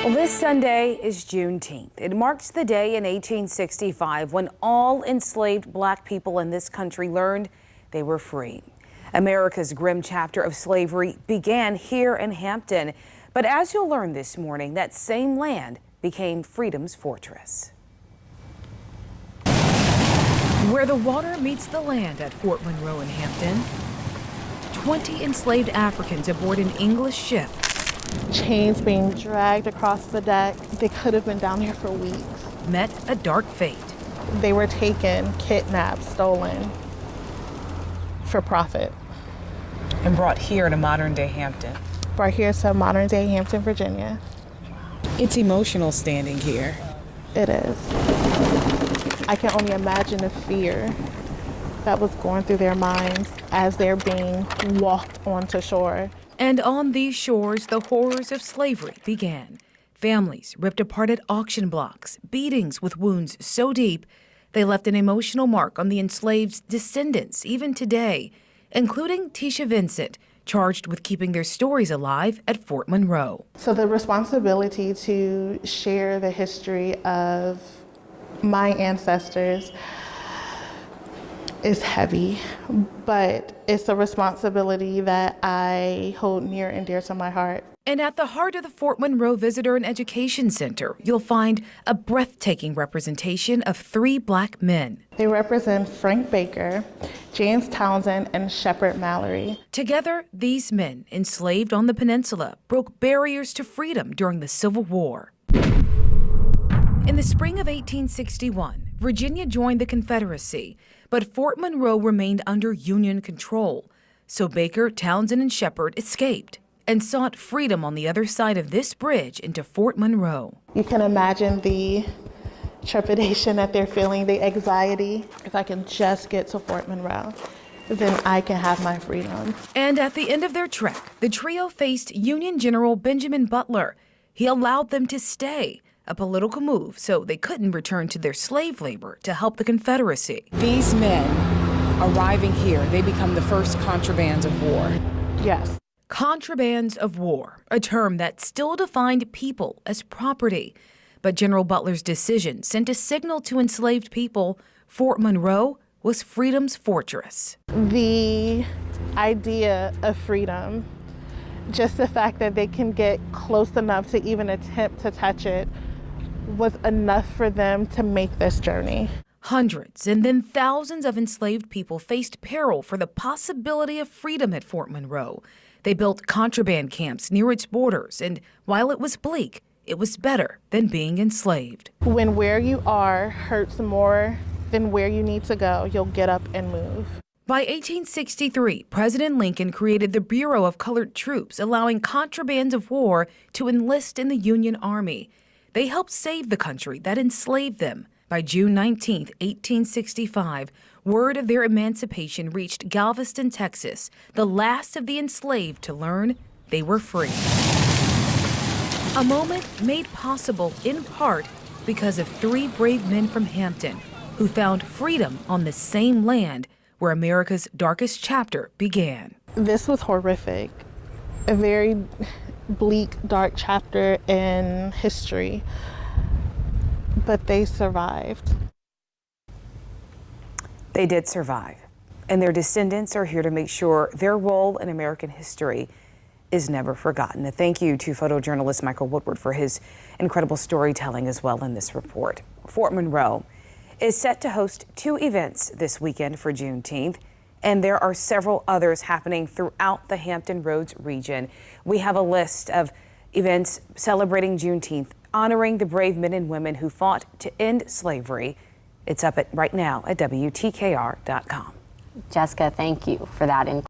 Well, this Sunday is Juneteenth. It marks the day in 1865 when all enslaved black people in this country learned they were free. America's grim chapter of slavery began here in Hampton. But as you'll learn this morning, that same land became freedom's fortress. Where the water meets the land at Fort Monroe in Hampton, 20 enslaved Africans aboard an English ship. Chains being dragged across the deck. They could have been down here for weeks. Met a dark fate. They were taken, kidnapped, stolen for profit. And brought here to modern-day Hampton. Brought here to modern-day Hampton, Virginia. It's emotional standing here. It is. I can only imagine the fear that was going through their minds as they're being walked onto shore. And on these shores, the horrors of slavery began. Families ripped apart at auction blocks, beatings with wounds so deep they left an emotional mark on the enslaved's descendants even today, including Tisha Vincent, charged with keeping their stories alive at Fort Monroe. So the responsibility to share the history of my ancestors is heavy, but it's a responsibility that I hold near and dear to my heart. And at the heart of the Fort Monroe Visitor and Education Center, you'll find a breathtaking representation of 3 black men. They represent Frank Baker, James Townsend, and Shepard Mallory. Together, these men, enslaved on the peninsula, broke barriers to freedom during the Civil War. In the spring of 1861, Virginia joined the Confederacy, but Fort Monroe remained under Union control. So Baker, Townsend, and Shepard escaped and sought freedom on the other side of this bridge into Fort Monroe. You can imagine the trepidation that they're feeling, the anxiety. If I can just get to Fort Monroe, then I can have my freedom. And at the end of their trek, the trio faced Union General Benjamin Butler. He allowed them to stay, a political move so they couldn't return to their slave labor to help the Confederacy. These men arriving here, they become the first contrabands of war. Yes. Contrabands of war, a term that still defined people as property. But General Butler's decision sent a signal to enslaved people Fort Monroe was freedom's fortress. The idea of freedom, just the fact that they can get close enough to even attempt to touch it, was enough for them to make this journey. Hundreds and then thousands of enslaved people faced peril for the possibility of freedom at Fort Monroe. They built contraband camps near its borders, and while it was bleak, it was better than being enslaved. When where you are hurts more than where you need to go, you'll get up and move. By 1863, President Lincoln created the Bureau of Colored Troops, allowing contrabands of war to enlist in the Union Army. They helped save the country that enslaved them. By June 19, 1865, word of their emancipation reached Galveston, Texas, the last of the enslaved to learn they were free. A moment made possible in part because of 3 brave men from Hampton who found freedom on the same land where America's darkest chapter began. This was horrific, a very bleak, dark chapter in history, but they survived. They did survive, and their descendants are here to make sure their role in American history is never forgotten. A thank you to photojournalist Michael Woodward for his incredible storytelling as well in this report. Fort Monroe is set to host 2 events this weekend for Juneteenth, and there are several others happening throughout the Hampton Roads region. We have a list of events celebrating Juneteenth, honoring the brave men and women who fought to end slavery. It's up right now at WTKR.com. Jessica, thank you for that.